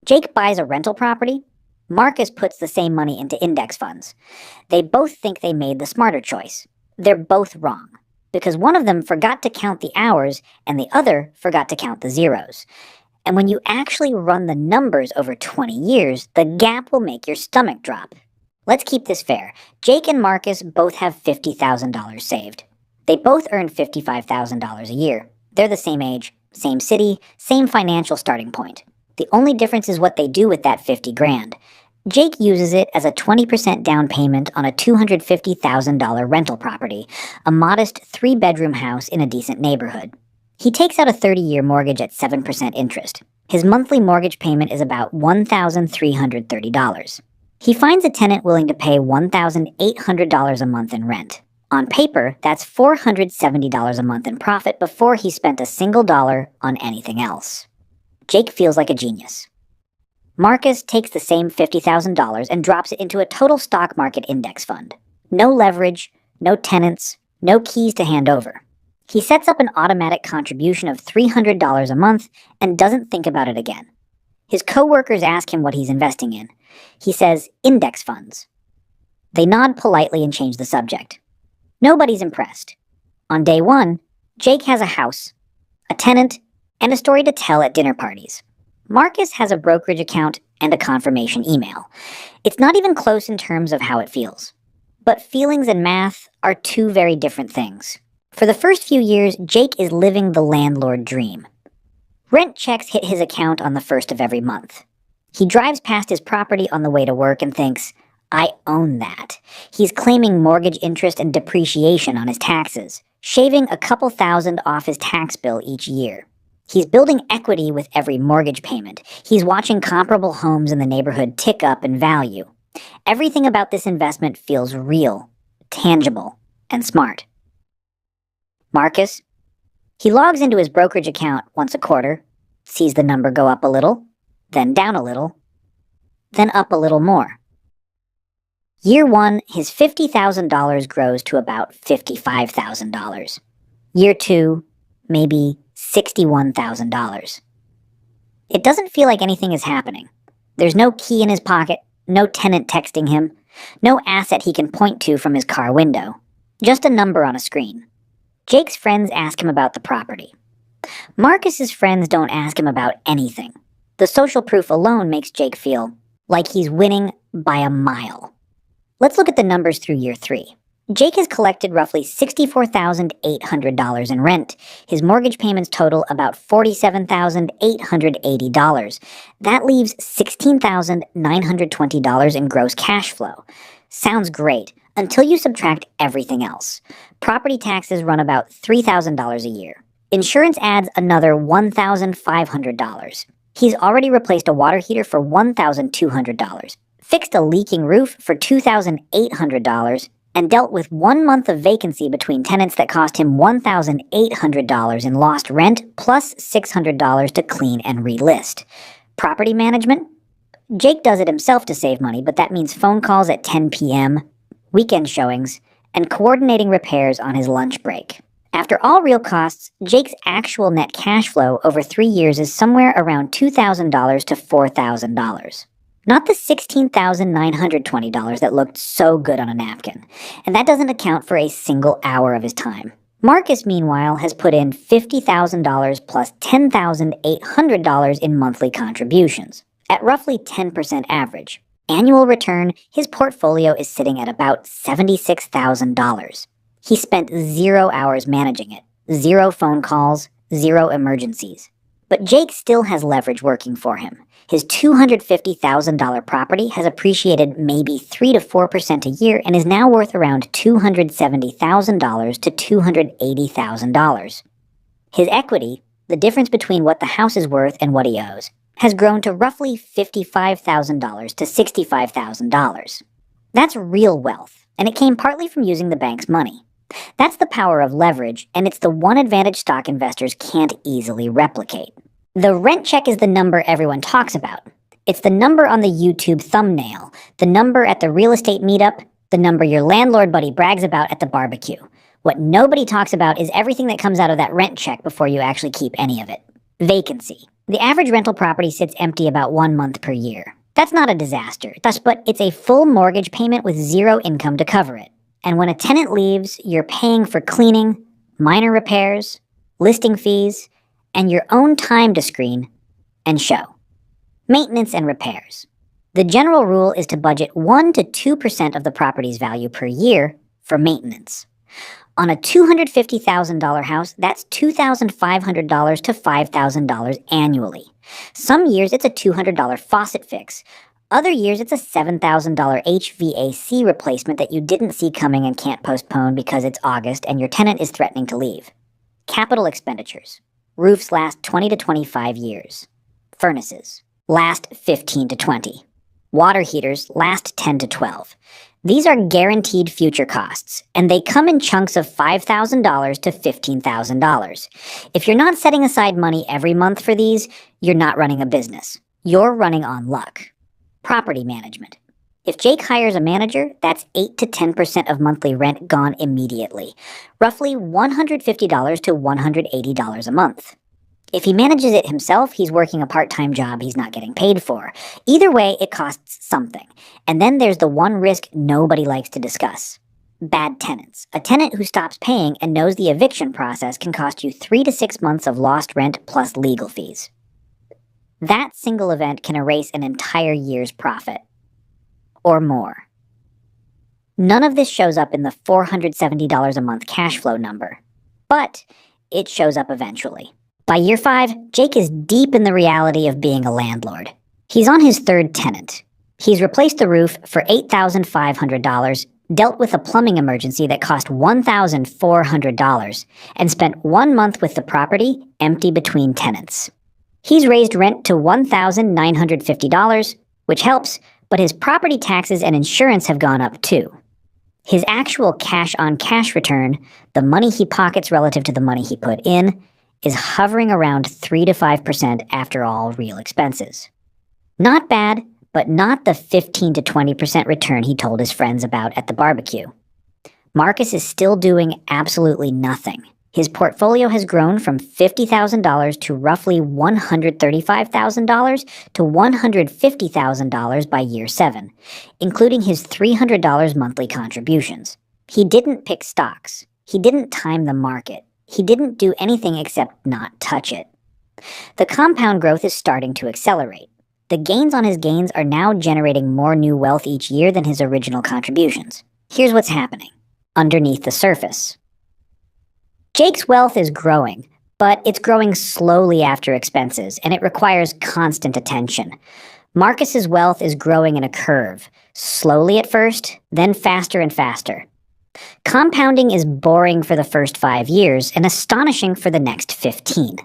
Jake buys a rental property. Marcus puts the same money into index funds. They both think they made the smarter choice. They're both wrong, because one of them forgot to count the hours and the other forgot to count the zeros. And when you actually run the numbers over 20 years, the gap will make your stomach drop. Let's keep this fair. Jake and Marcus both have $50,000 saved. They both earn $55,000 a year. They're the same age, same city, same financial starting point. The only difference is what they do with that 50 grand. Jake uses it as a 20% down payment on a $250,000 rental property, a modest 3-bedroom house in a decent neighborhood. He takes out a 30-year mortgage at 7% interest. His monthly mortgage payment is about $1,330. He finds a tenant willing to pay $1,800 a month in rent. On paper, that's $470 a month in profit before he spent a single dollar on anything else. Jake feels like a genius. Marcus takes the same $50,000 and drops it into a total stock market index fund. No leverage, no tenants, no keys to hand over. He sets up an automatic contribution of $300 a month and doesn't think about it again. His coworkers ask him what he's investing in. He says, index funds. They nod politely and change the subject. Nobody's impressed. On day one, Jake has a house, a tenant, and a story to tell at dinner parties. Marcus has a brokerage account and a confirmation email. It's not even close in terms of how it feels. But feelings and math are two very different things. For the first few years, Jake is living the landlord dream. Rent checks hit his account on the first of every month. He drives past his property on the way to work and thinks, I own that. He's claiming mortgage interest and depreciation on his taxes, shaving a couple thousand off his tax bill each year. He's building equity with every mortgage payment. He's watching comparable homes in the neighborhood tick up in value. Everything about this investment feels real, tangible, and smart. Marcus? He logs into his brokerage account once a quarter, sees the number go up a little, then down a little, then up a little more. Year one, his $50,000 grows to about $55,000. Year two, maybe $61,000. It doesn't feel like anything is happening. There's no key in his pocket, no tenant texting him, no asset he can point to from his car window, just a number on a screen. Jake's friends ask him about the property. Marcus's friends don't ask him about anything. The social proof alone makes Jake feel like he's winning by a mile. Let's look at the numbers through year three. Jake has collected roughly $64,800 in rent. His mortgage payments total about $47,880. That leaves $16,920 in gross cash flow. Sounds great, until you subtract everything else. Property taxes run about $3,000 a year. Insurance adds another $1,500. He's already replaced a water heater for $1,200, fixed a leaking roof for $2,800, and dealt with 1 month of vacancy between tenants that cost him $1,800 in lost rent plus $600 to clean and relist. Property management? Jake does it himself to save money, but that means phone calls at 10 p.m., weekend showings, and coordinating repairs on his lunch break. After all real costs, Jake's actual net cash flow over 3 years is somewhere around $2,000 to $4,000. Not the $16,920 that looked so good on a napkin. And that doesn't account for a single hour of his time. Marcus, meanwhile, has put in $50,000 plus $10,800 in monthly contributions, at roughly 10% average. Annual return, his portfolio is sitting at about $76,000. He spent 0 hours managing it, 0 phone calls, 0 emergencies. But Jake still has leverage working for him. His $250,000 property has appreciated maybe 3 to 4% a year and is now worth around $270,000 to $280,000. His equity, the difference between what the house is worth and what he owes, has grown to roughly $55,000 to $65,000. That's real wealth, and it came partly from using the bank's money. That's the power of leverage, and it's the one advantage stock investors can't easily replicate. The rent check is the number everyone talks about. It's the number on the YouTube thumbnail, the number at the real estate meetup, the number your landlord buddy brags about at the barbecue. What nobody talks about is everything that comes out of that rent check before you actually keep any of it. Vacancy. The average rental property sits empty about 1 month per year. That's not a disaster, but it's a full mortgage payment with zero income to cover it. And when a tenant leaves, you're paying for cleaning, minor repairs, listing fees, and your own time to screen and show. Maintenance and repairs. The general rule is to budget 1 to 2% of the property's value per year for maintenance. On a $250,000 house, that's $2,500 to $5,000 annually. Some years it's a $200 faucet fix. Other years it's a $7,000 HVAC replacement that you didn't see coming and can't postpone because it's August and your tenant is threatening to leave. Capital expenditures. Roofs last 20 to 25 years. Furnaces last 15 to 20. Water heaters last 10 to 12. These are guaranteed future costs, and they come in chunks of $5,000 to $15,000. If you're not setting aside money every month for these, you're not running a business. You're running on luck. Property management. If Jake hires a manager, that's 8 to 10% of monthly rent gone immediately, roughly $150 to $180 a month. If he manages it himself, he's working a part-time job he's not getting paid for. Either way, it costs something. And then there's the one risk nobody likes to discuss. Bad tenants. A tenant who stops paying and knows the eviction process can cost you 3 to 6 months of lost rent plus legal fees. That single event can erase an entire year's profit. Or more. None of this shows up in the $470 a month cash flow number. But it shows up eventually. By year 5, Jake is deep in the reality of being a landlord. He's on his third tenant. He's replaced the roof for $8,500, dealt with a plumbing emergency that cost $1,400, and spent 1 month with the property empty between tenants. He's raised rent to $1,950, which helps, but his property taxes and insurance have gone up too. His actual cash-on-cash return, the money he pockets relative to the money he put in, is hovering around 3 to 5% after all real expenses. Not bad, but not the 15 to 20% return he told his friends about at the barbecue. Marcus is still doing absolutely nothing. His portfolio has grown from $50,000 to roughly $135,000 to $150,000 by year 7, including his $300 monthly contributions. He didn't pick stocks. He didn't time the market. He didn't do anything except not touch it. The compound growth is starting to accelerate. The gains on his gains are now generating more new wealth each year than his original contributions. Here's what's happening underneath the surface. Jake's wealth is growing, but it's growing slowly after expenses, and it requires constant attention. Marcus's wealth is growing in a curve, slowly at first, then faster and faster. Compounding is boring for the first 5 years and astonishing for the next 15.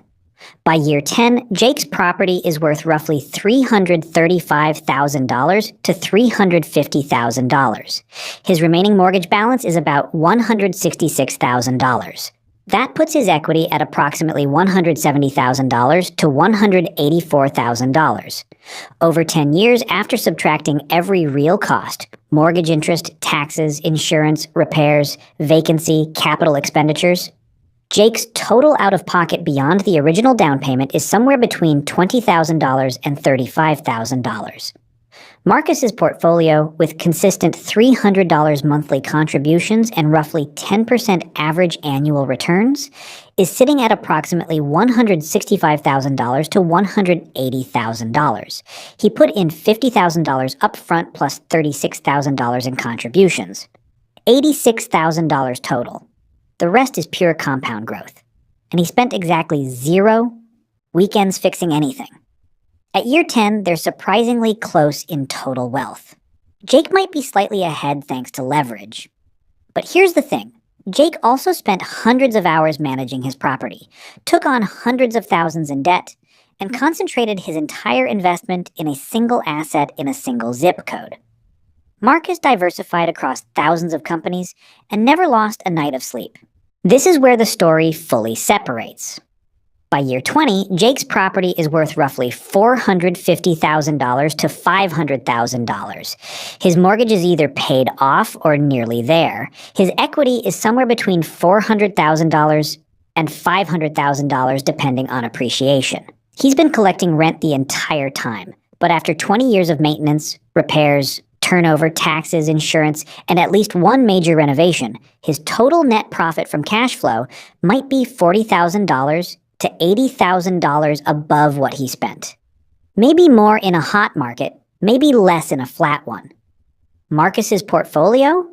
By year 10, Jake's property is worth roughly $335,000 to $350,000. His remaining mortgage balance is about $166,000. That puts his equity at approximately $170,000 to $184,000. Over 10 years, after subtracting every real cost, mortgage interest, taxes, insurance, repairs, vacancy, capital expenditures, Jake's total out-of-pocket beyond the original down payment is somewhere between $20,000 and $35,000. Marcus's portfolio, with consistent $300 monthly contributions and roughly 10% average annual returns, is sitting at approximately $165,000 to $180,000. He put in $50,000 upfront plus $36,000 in contributions. $86,000 total. The rest is pure compound growth. And he spent exactly 0 weekends fixing anything. At year 10, they're surprisingly close in total wealth. Jake might be slightly ahead thanks to leverage. But here's the thing. Jake also spent hundreds of hours managing his property, took on hundreds of thousands in debt, and concentrated his entire investment in a single asset in a single zip code. Marcus diversified across thousands of companies and never lost a night of sleep. This is where the story fully separates. By year 20, Jake's property is worth roughly $450,000 to $500,000. His mortgage is either paid off or nearly there. His equity is somewhere between $400,000 and $500,000 depending on appreciation. He's been collecting rent the entire time, but after 20 years of maintenance, repairs, turnover, taxes, insurance, and at least one major renovation, his total net profit from cash flow might be $40,000 to $80,000 above what he spent. Maybe more in a hot market, maybe less in a flat one. Marcus's portfolio?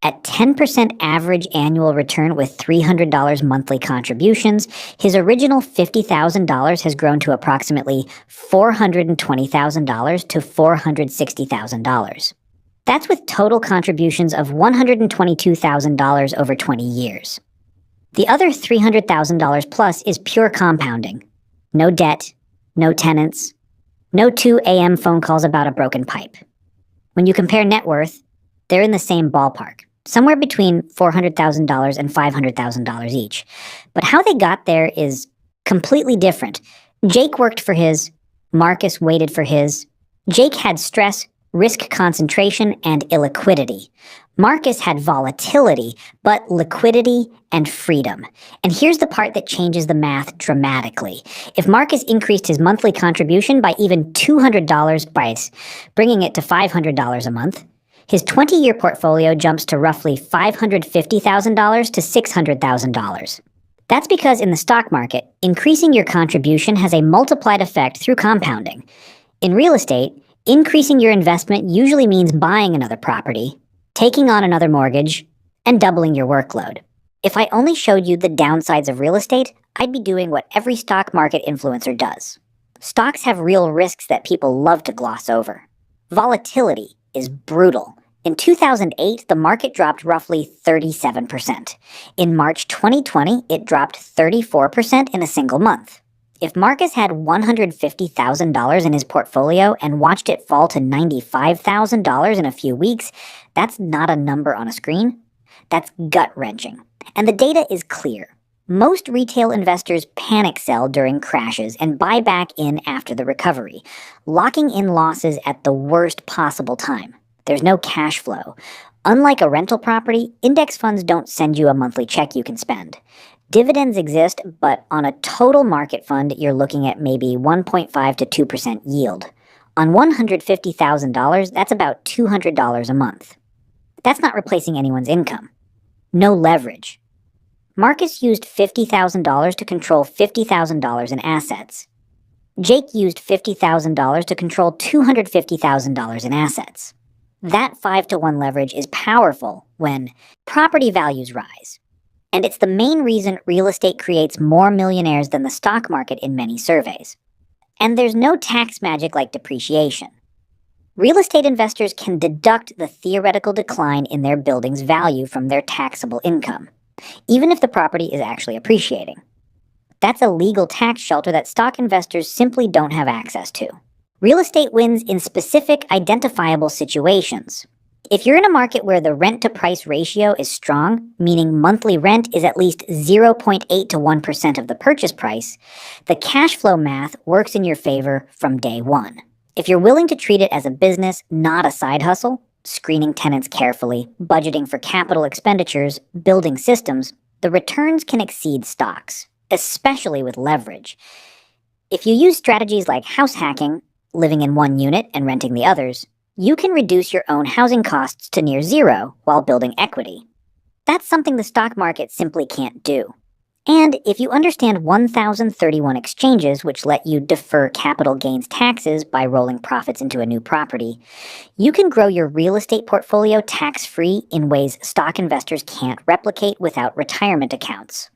At 10% average annual return with $300 monthly contributions, his original $50,000 has grown to approximately $420,000 to $460,000. That's with total contributions of $122,000 over 20 years. The other $300,000 plus is pure compounding. No debt, no tenants, no 2 a.m. phone calls about a broken pipe. When you compare net worth, they're in the same ballpark, somewhere between $400,000 and $500,000 each. But how they got there is completely different. Jake worked for his, Marcus waited for his. Jake had stress, risk concentration, and illiquidity. Marcus had volatility, but liquidity and freedom. And here's the part that changes the math dramatically. If Marcus increased his monthly contribution by even $200 by bringing it to $500 a month, his 20-year portfolio jumps to roughly $550,000 to $600,000. That's because in the stock market, increasing your contribution has a multiplied effect through compounding. In real estate, increasing your investment usually means buying another property, taking on another mortgage, and doubling your workload. If I only showed you the downsides of real estate, I'd be doing what every stock market influencer does. Stocks have real risks that people love to gloss over. Volatility is brutal. In 2008, the market dropped roughly 37%. In March 2020, it dropped 34% in a single month. If Marcus had $150,000 in his portfolio and watched it fall to $95,000 in a few weeks, that's not a number on a screen. That's gut-wrenching. And the data is clear. Most retail investors panic sell during crashes and buy back in after the recovery, locking in losses at the worst possible time. There's no cash flow. Unlike a rental property, index funds don't send you a monthly check you can spend. Dividends exist, but on a total market fund, you're looking at maybe 1.5 to 2% yield. On $150,000, that's about $200 a month. That's not replacing anyone's income. No leverage. Marcus used $50,000 to control $50,000 in assets. Jake used $50,000 to control $250,000 in assets. That 5-to-1 leverage is powerful when property values rise. And it's the main reason real estate creates more millionaires than the stock market in many surveys. And there's no tax magic like depreciation. Real estate investors can deduct the theoretical decline in their building's value from their taxable income, even if the property is actually appreciating. That's a legal tax shelter that stock investors simply don't have access to. Real estate wins in specific, identifiable situations. If you're in a market where the rent-to-price ratio is strong, meaning monthly rent is at least 0.8 to 1% of the purchase price, the cash flow math works in your favor from day one. If you're willing to treat it as a business, not a side hustle, screening tenants carefully, budgeting for capital expenditures, building systems, the returns can exceed stocks, especially with leverage. If you use strategies like house hacking, living in one unit and renting the others, you can reduce your own housing costs to near zero while building equity. That's something the stock market simply can't do. And if you understand 1,031 exchanges which let you defer capital gains taxes by rolling profits into a new property, you can grow your real estate portfolio tax-free in ways stock investors can't replicate without retirement accounts.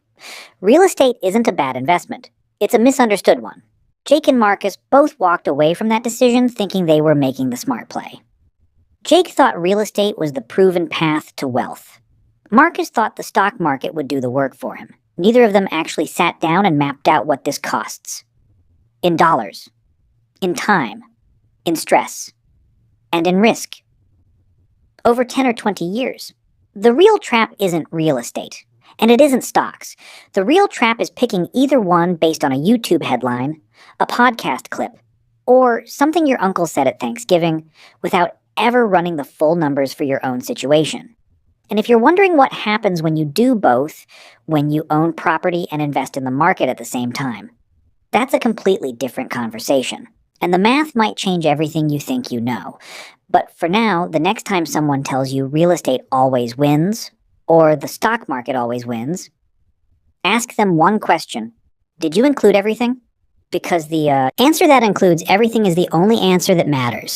Real estate isn't a bad investment. It's a misunderstood one. Jake and Marcus both walked away from that decision thinking they were making the smart play. Jake thought real estate was the proven path to wealth. Marcus thought the stock market would do the work for him. Neither of them actually sat down and mapped out what this costs. In dollars, in time, in stress, and in risk. Over 10 or 20 years. The real trap isn't real estate, and it isn't stocks. The real trap is picking either one based on a YouTube headline, a podcast clip, or something your uncle said at Thanksgiving without ever running the full numbers for your own situation. And if you're wondering what happens when you do both, when you own property and invest in the market at the same time, That's a completely different conversation. And the math might change everything you think you know. But for now, the next time someone tells you real estate always wins, or the stock market always wins, ask them one question. Did you include everything? Because the answer that includes everything is the only answer that matters.